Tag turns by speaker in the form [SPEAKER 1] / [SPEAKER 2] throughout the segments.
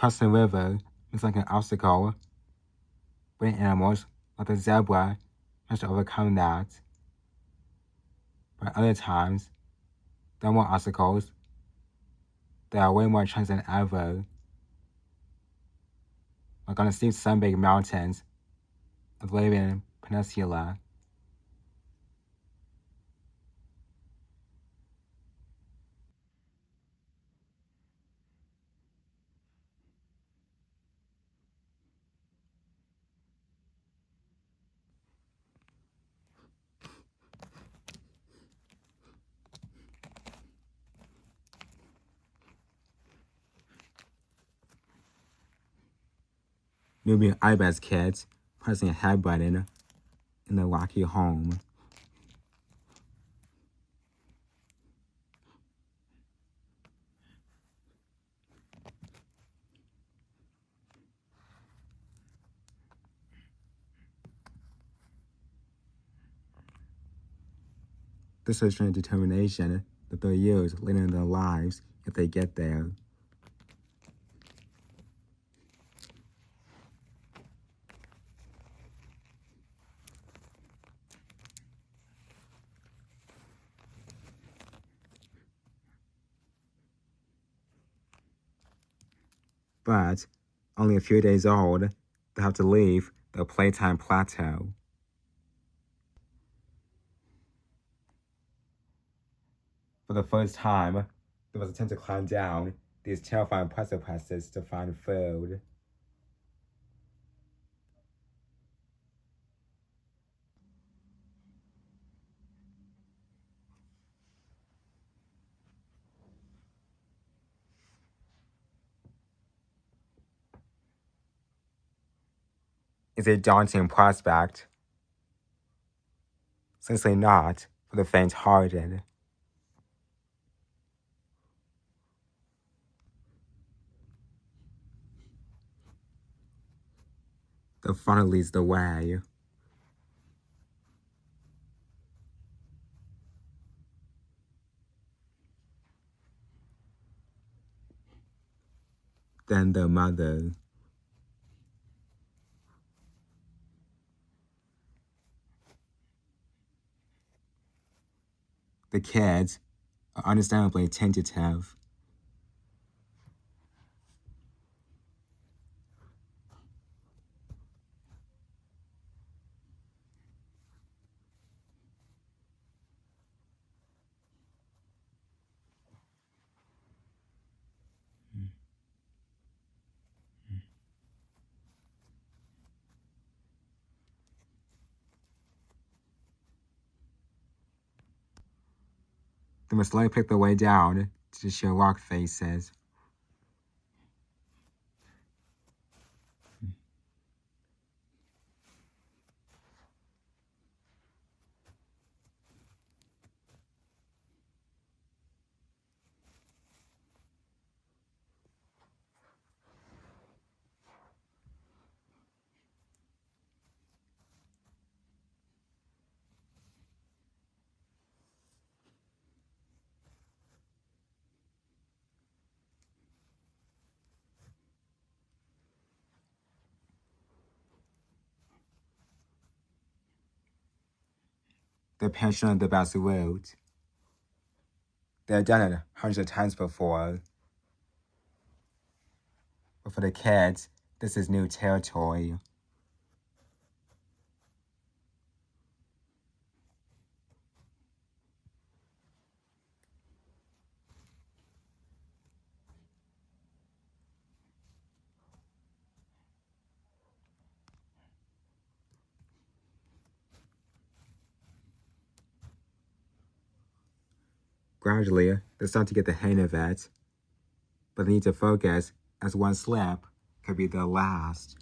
[SPEAKER 1] Crossing the river looks like an obstacle, but in animals, like the zebra, manage to overcome that. But other times, there are more obstacles. There are way more chances than ever. Like on the steep sun-baked mountains of the Arabian Peninsula. Nubian ibex kids pressing a head button in the rocky home. This is a determination that they'll use later in their lives if they get there. But only a few days old, they have to leave their playtime plateau. For the first time, they must attempt to climb down these terrifying precipices to find food. It's a daunting prospect. Certainly not for the faint-hearted. The funnel leads the way. Then the mother. The kids are understandably tentative. They must slowly pick their way down to the sheer rock faces. They're passionate on the best route. They've done it hundreds of times before. But for the kids, this is new territory. Gradually, they start to get the hang of it, but they need to focus as one slip could be the last.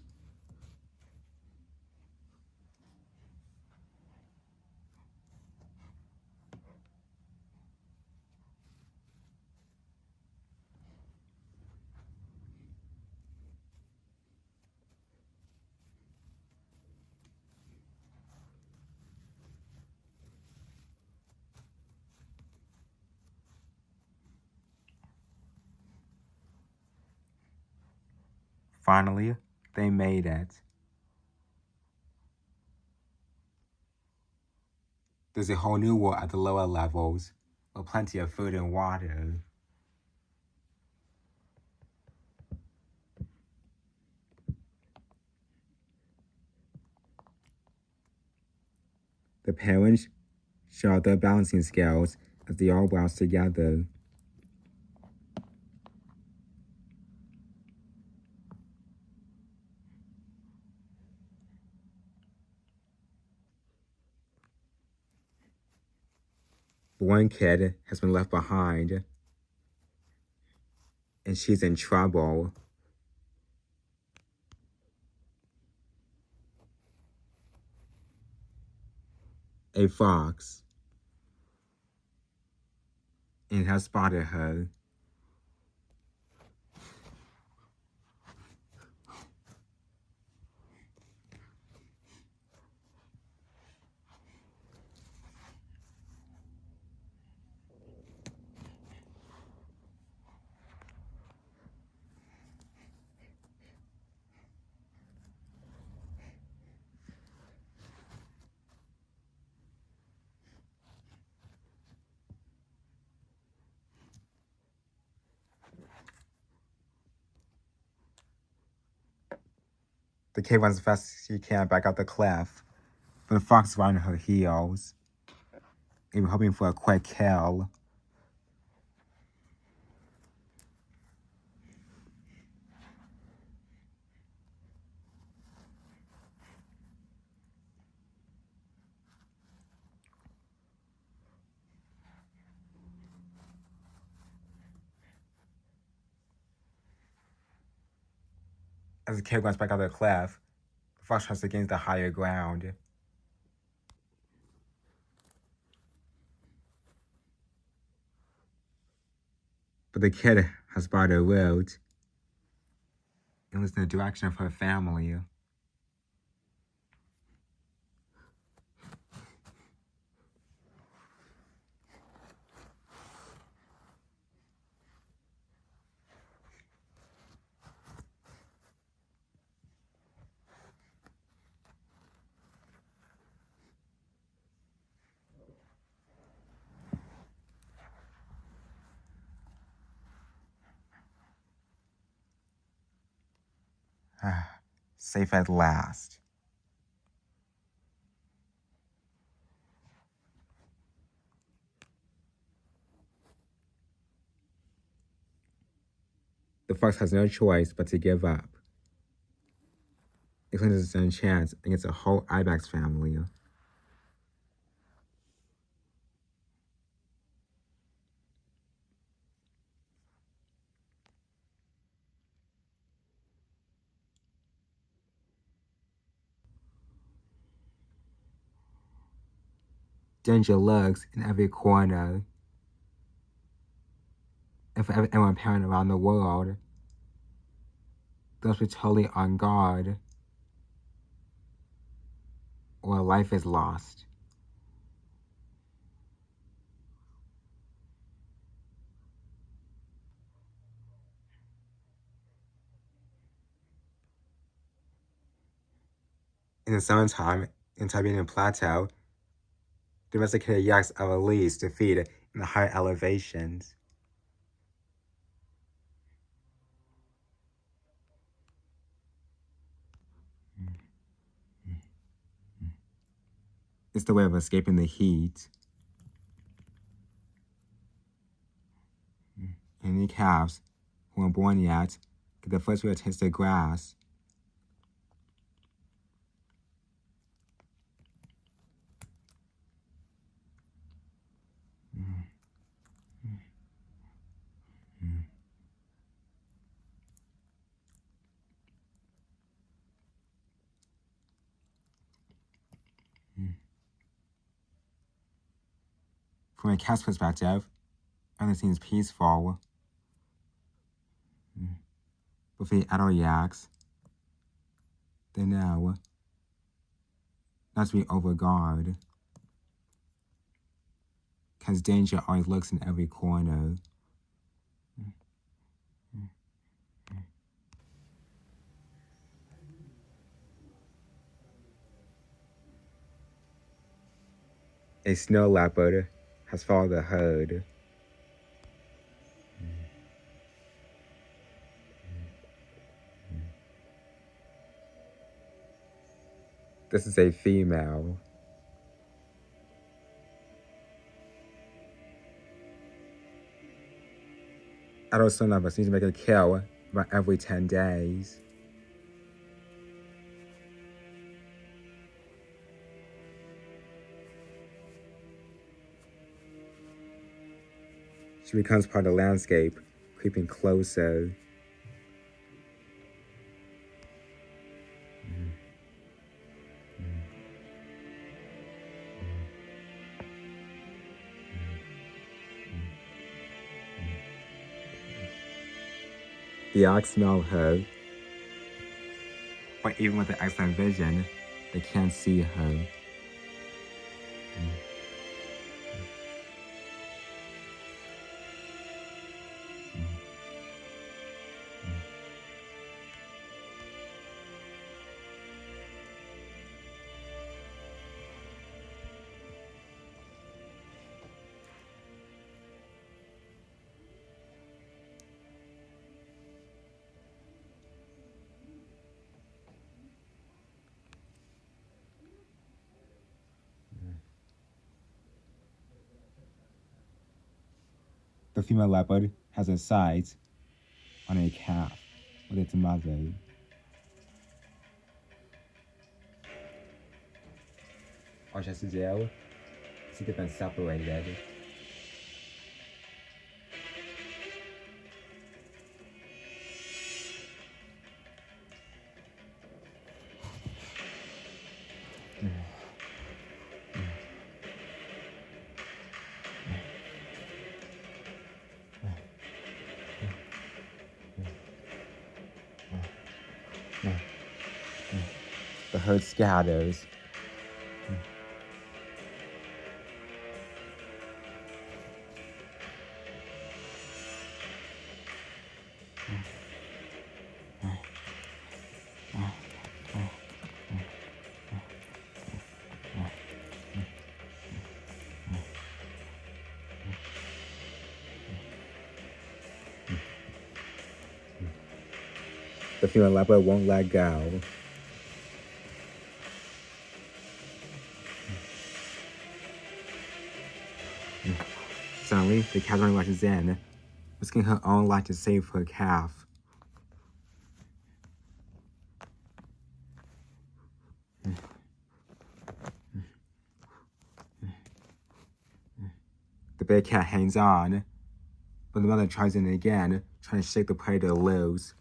[SPEAKER 1] Finally, they made it. There's a whole new world at the lower levels, with plenty of food and water. The parents show their balancing skills as they all bounce together. But one kid has been left behind, and she's in trouble. A fox, and has spotted her. The kid runs as fast as she can back up the cliff, but the fox is right on her heels, even hoping for a quick kill. As the kid runs back up the cliff, the fox tries to gain the higher ground. But the kid has spotted a road and looks in the direction of her family. Safe at last. The fox has no choice but to give up. It clings its own chance against a whole ibex family. Danger lurks in every corner. If anyone parent around the world, they'll be totally on guard, or life is lost. In the summertime, in Siberian Plateau, domesticated yaks are released to feed in the higher elevations. It's the way of escaping the heat. Any calves who aren't born yet get the first real taste of grass. From a cat's perspective, everything seems peaceful. But for the adult yaks, they know not to be over guard, because danger always lurks in every corner. A snow leopard has followed the herd. This is a female. Adult snow leopards need to make a kill about every 10 days. She becomes part of the landscape, creeping closer. The ox smell her, but even with the excellent vision, they can't see her. The female leopard has her sights on a calf with its mother. All she has to do is to get them separated. The herd scatters. The female leopard won't let go. Suddenly, the Catherine rushes in, risking her own life to save her calf. The big cat hangs on, but the mother tries in again, trying to shake the predator loose.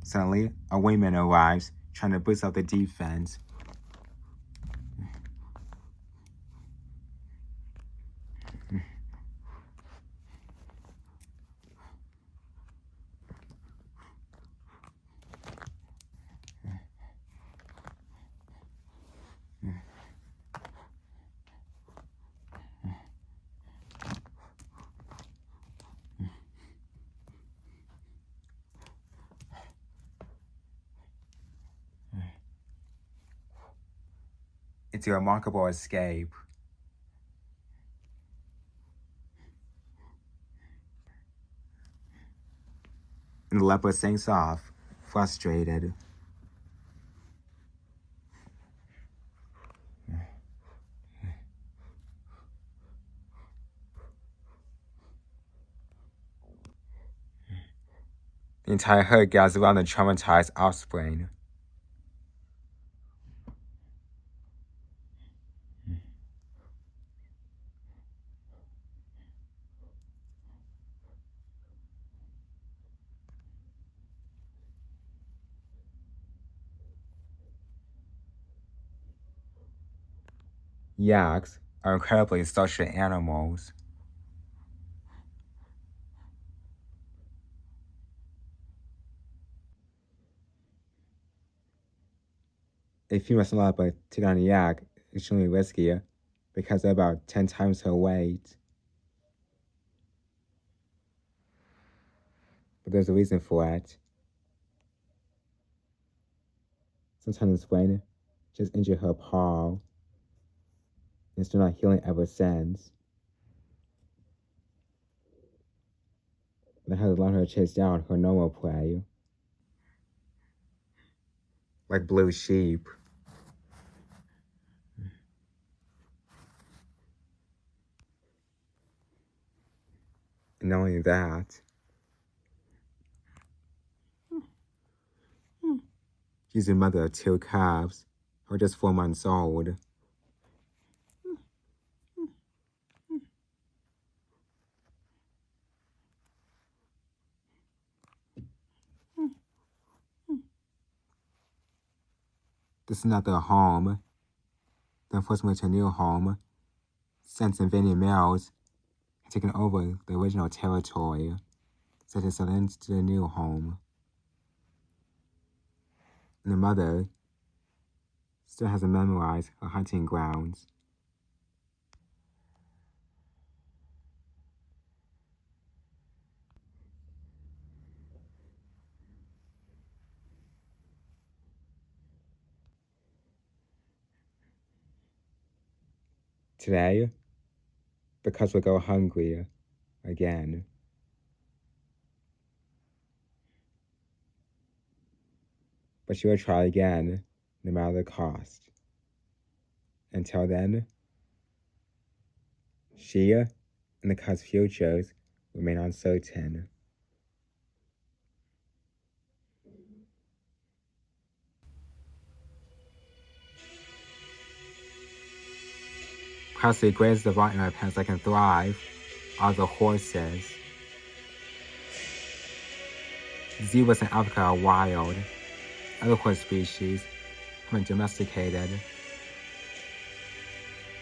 [SPEAKER 1] Suddenly, a wingman arrives, trying to boost up the defense. It's a remarkable escape. And the leopard sinks off, frustrated. The entire herd gathers around the traumatized offspring. Yaks are incredibly social animals. A female celebrity take on a yak is extremely risky because they're about 10 times her weight. But there's a reason for it. Sometimes Wayne just injured her paw and it's still not healing ever since. But I had to learn her to chase down her normal prey. Like blue sheep. And not only that, she's the mother of 2 calves who are just 4 months old. This is not their home. They unfortunately to a new home since invading males have taken over the original territory, so they settle into the new home. And the mother still hasn't memorized her hunting grounds. Today, because we'll go hungry again. But she will try again, no matter the cost. Until then, she and the cub's futures remain uncertain. Perhaps the greatest divine in my pants that can thrive are the horses. Zebras in Africa are wild. Other horse species have been domesticated.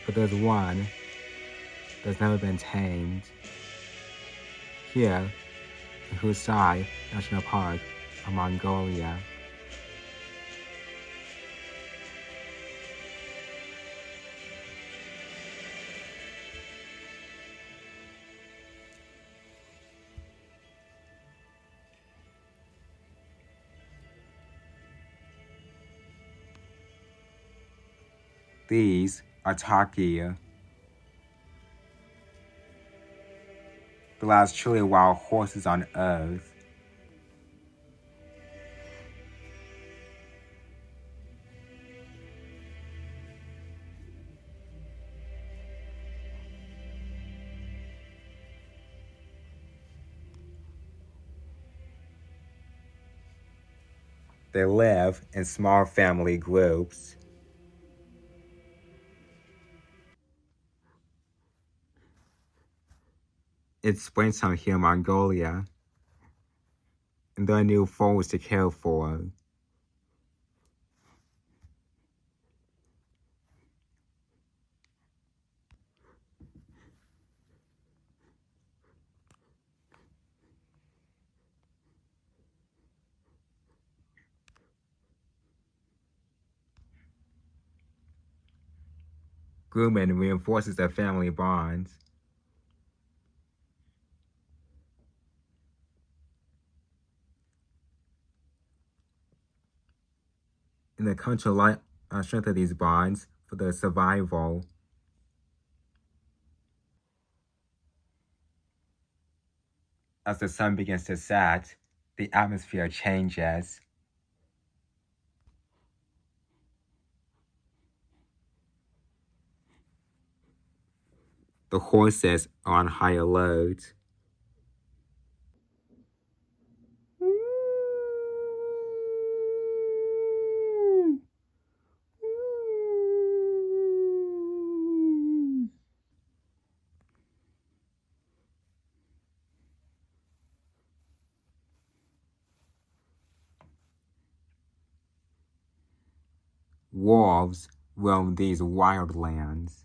[SPEAKER 1] But there's one that's never been tamed. Here in Husai National Park of Mongolia. These are Taki, the last truly wild horses on Earth. They live in small family groups. It's springtime here in Mongolia, and there are new foals to care for. Grooming reinforces their family bonds. And they come to rely on strength of these bonds for their survival. As the sun begins to set, the atmosphere changes. The horses are on high alert. Wolves roam these wild lands.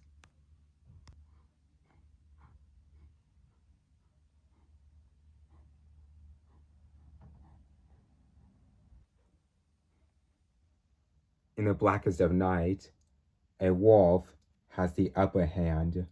[SPEAKER 1] In the blackest of night, a wolf has the upper hand.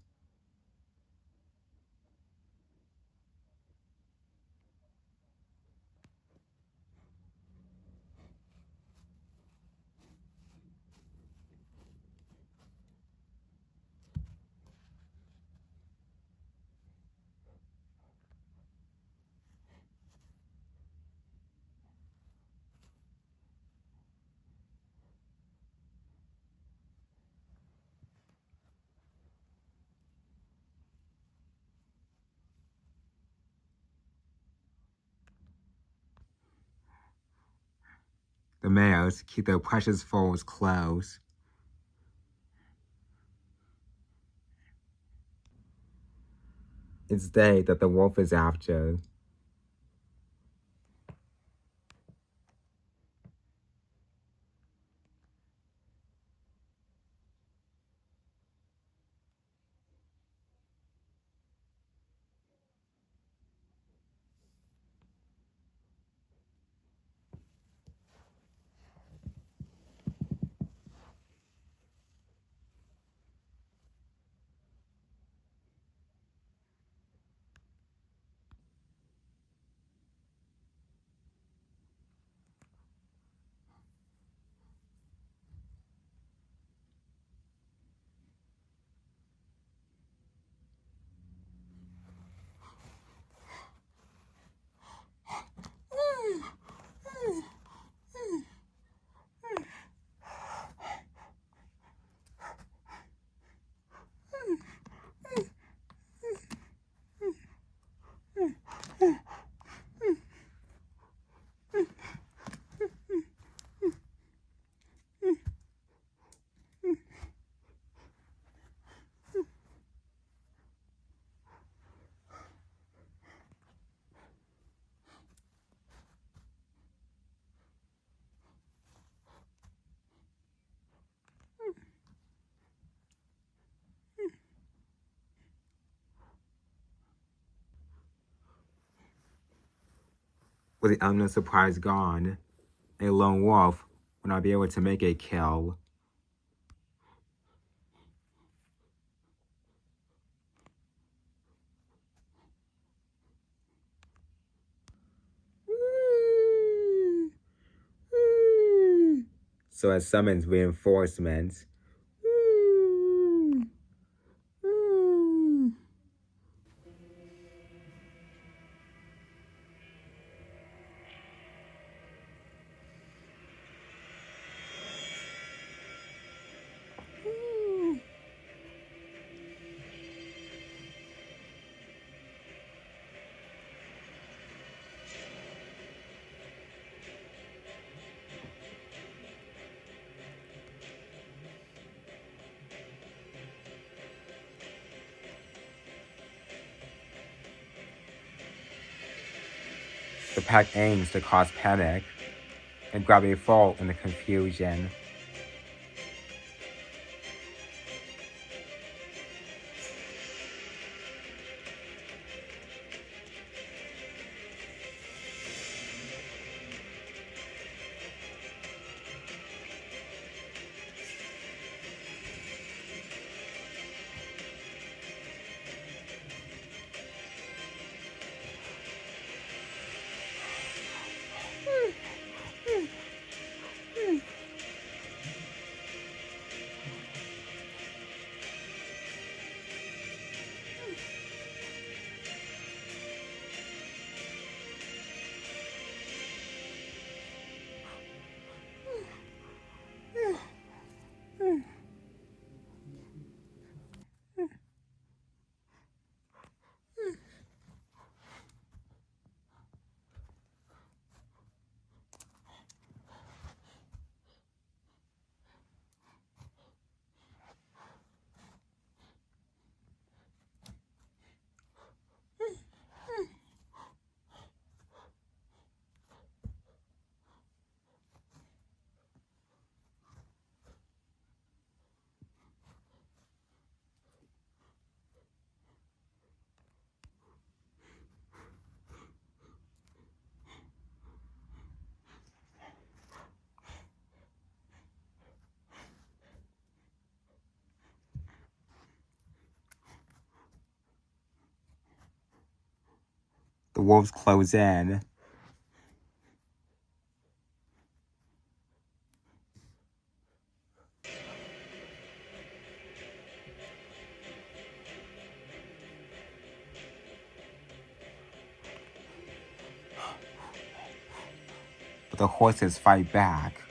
[SPEAKER 1] The males keep their precious foals close. It's they that the wolf is after. With the element of surprise gone, a lone wolf will not be able to make a kill. So it summons reinforcements. The pack aims to cause panic and grab a foal in the confusion. The wolves close in. But the horses fight back.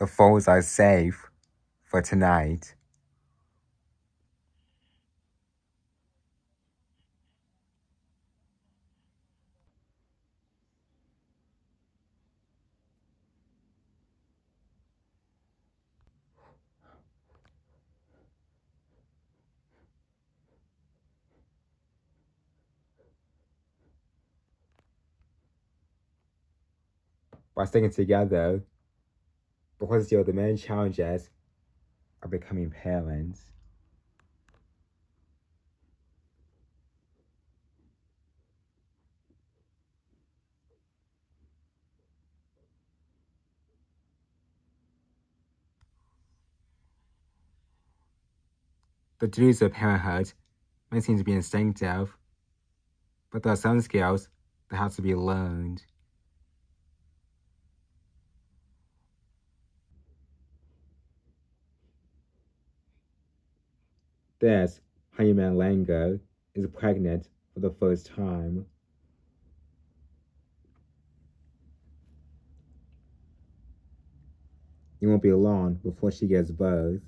[SPEAKER 1] The foes are safe for tonight. By sticking together, the horses deal with the many challenges of becoming parents. The duties of parenthood may seem to be instinctive, but there are some skills that have to be learned. This Honeyman Lango is pregnant for the first time. It won't be long before she gives birth.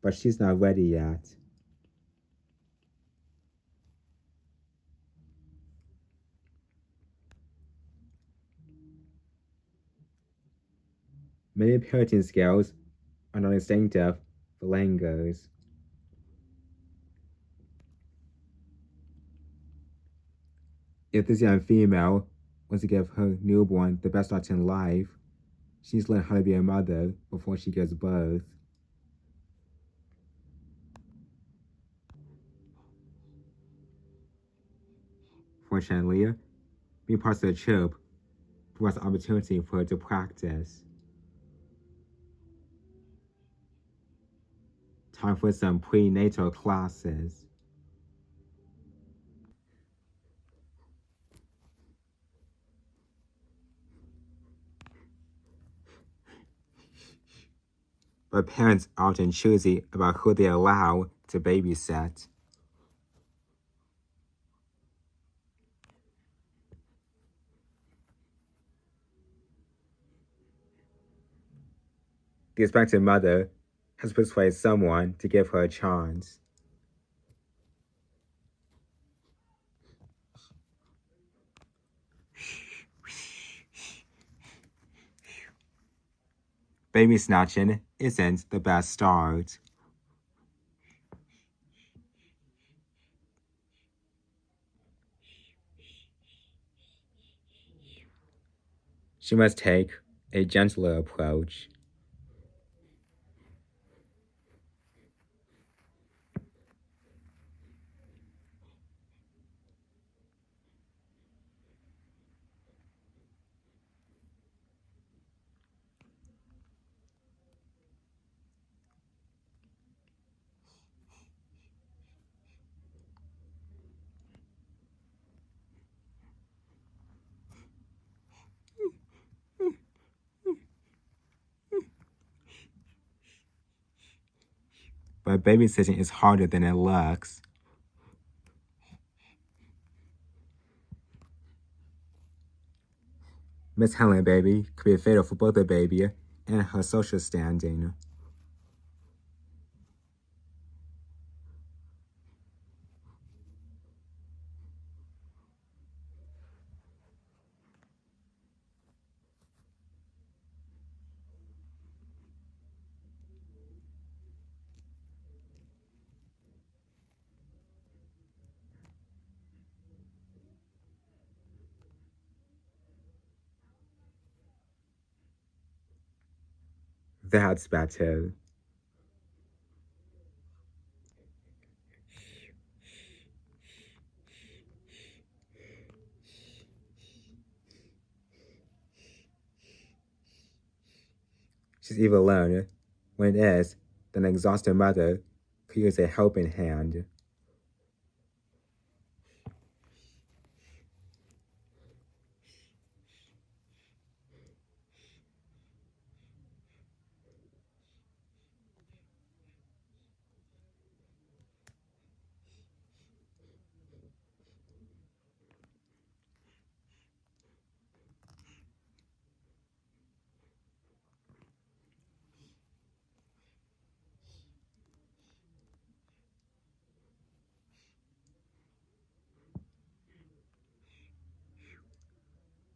[SPEAKER 1] But she's not ready yet. Many parenting skills are not instinctive for Langos. If this young female wants to give her newborn the best start in life, she needs to learn how to be a mother before she gives birth. Fortunately, being part of the troop provides an opportunity for her to practice. Time for some prenatal classes. But parents are often choosy about who they allow to babysit. The expected mother has persuaded someone to give her a chance. Baby snatching isn't the best start. She must take a gentler approach. but babysitting is harder than it looks. Mishandling a baby could be fatal for both the baby and her social standing. That's better. She's even alone. When it is, then an exhausted mother could use a helping hand.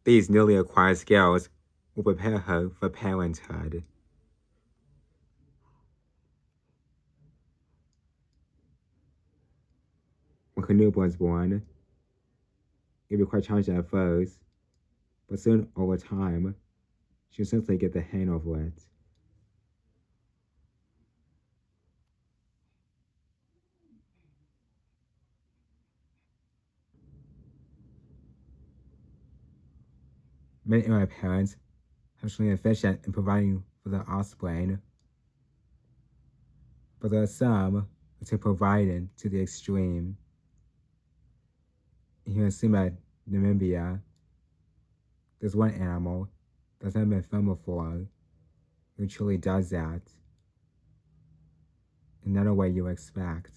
[SPEAKER 1] These newly acquired skills will prepare her for parenthood. When her newborn is born, it'll be quite challenging at first, but soon, over time, she'll simply get the hang of it. Many immigrant parents have shown efficient in providing for their offspring, but there are some who take providing to the extreme. Here in Sumat, Namibia, there's one animal that's never been filmed before who truly does that in not a way you expect.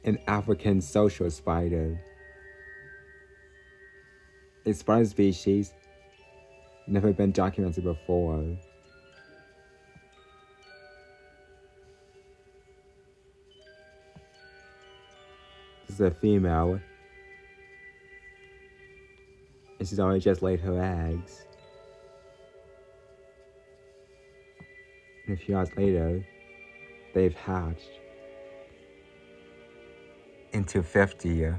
[SPEAKER 1] An African social spider. A spider species never been documented before. This is a female, and she's only just laid her eggs. And a few hours later, they've hatched into 50.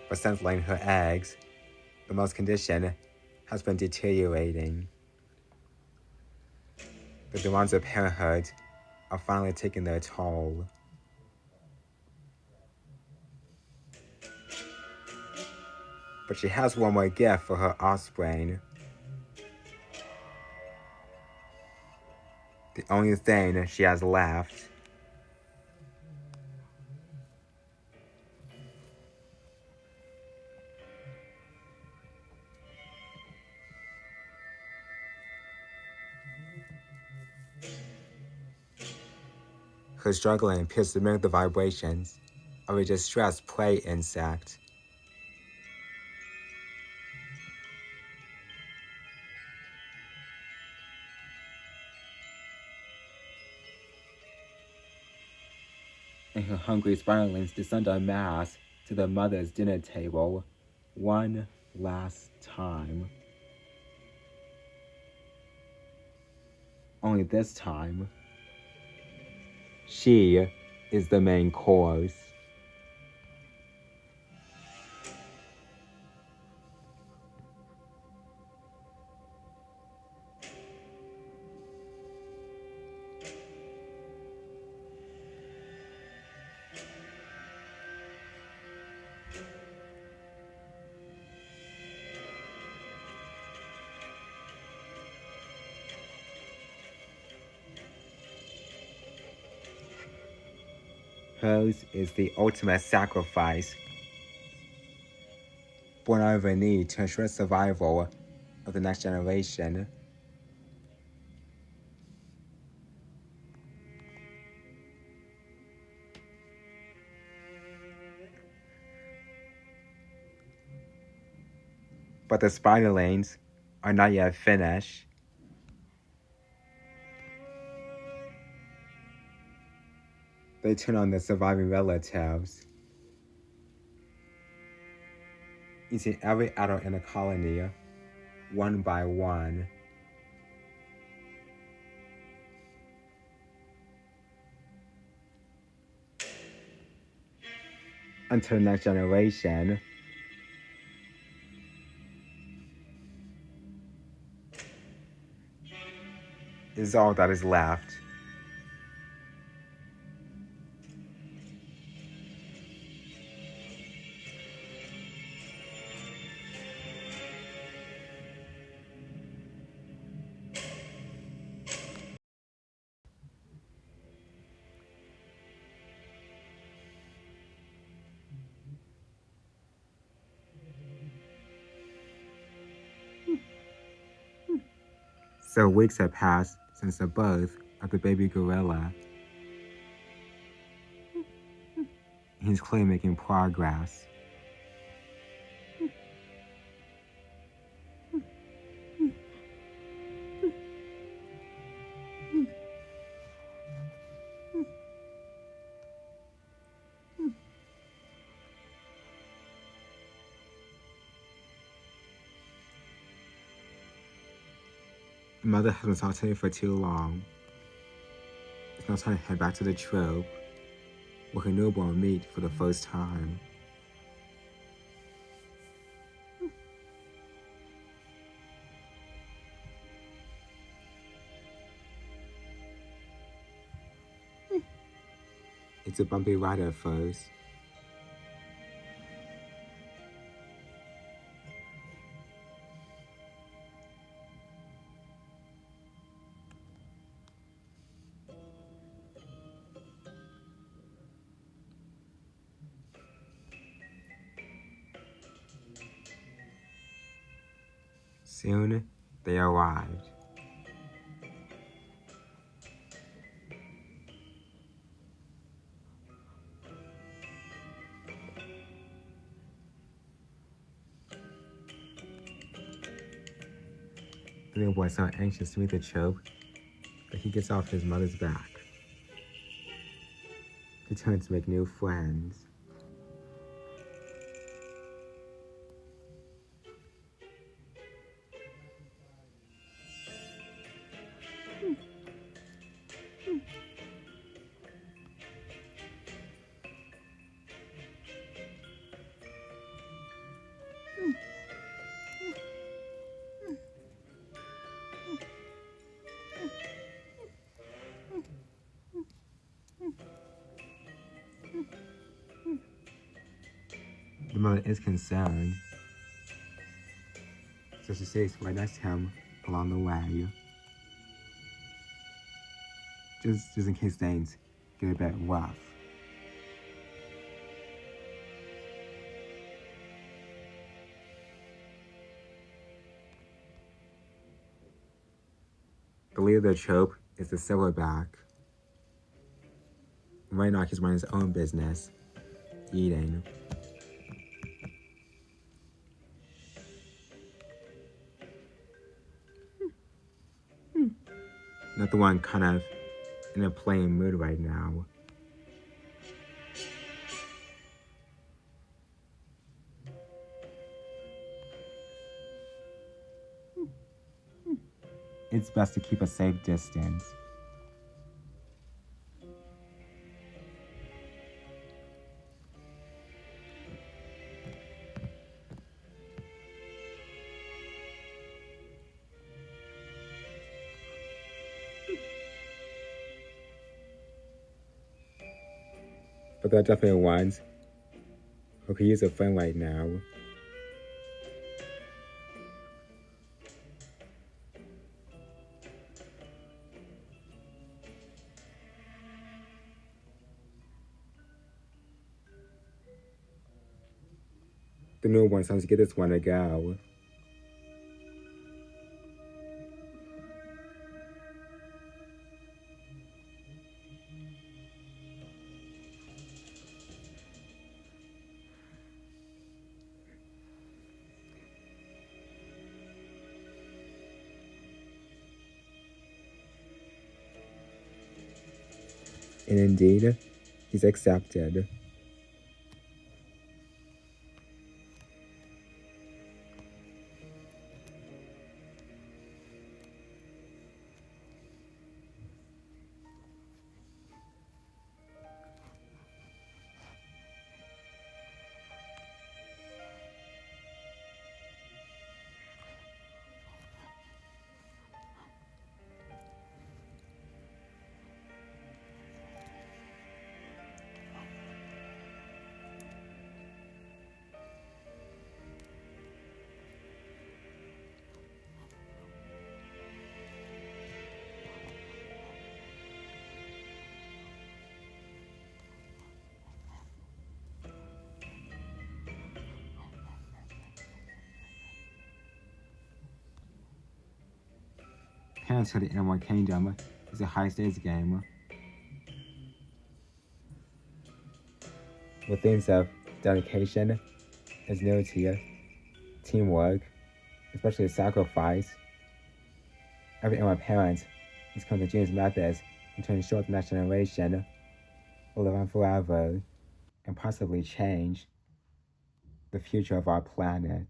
[SPEAKER 1] But since laying her eggs, the mother's condition has been deteriorating. The demands of parenthood are finally taking their toll. But she has one more gift for her offspring. The only thing she has left. Her struggling appears to mimic the vibrations of a distressed prey insect. And her hungry spiralings descend en masse to the mother's dinner table one last time. Only this time, she is the main course. pose is the ultimate sacrifice, born out of a need to ensure survival of the next generation. But the spider lanes are not yet finished. They turn on the surviving relatives, eating every adult in the colony, one by one. Until the next generation is all that is left. So weeks have passed since the birth of the baby gorilla. He's clearly making progress. Mother hasn't talked to me for too long. It's now time to head back to the trope, where her newborn meet for the first time. It's a bumpy ride at first. Soon, they arrived. The little boy is so anxious to meet the trope that he gets off his mother's back, determined to make new friends. The mother is concerned, so she stays right next to him along the way, just in case things get a bit rough. The leader of the trope is the silverback. Right now he's running his own business, eating. Not the one kind of in a playing mood right now. It's best to keep a safe distance. But there are definitely ones who could use a friend right now. The new one sounds to get this one to go. And indeed, he's accepted. Parenthood in Animal Kingdom is a high-stakes game with themes of dedication, ingenuity, teamwork, especially sacrifice. Every animal parent is come to genius methods to ensure the next generation will live on forever and possibly change the future of our planet.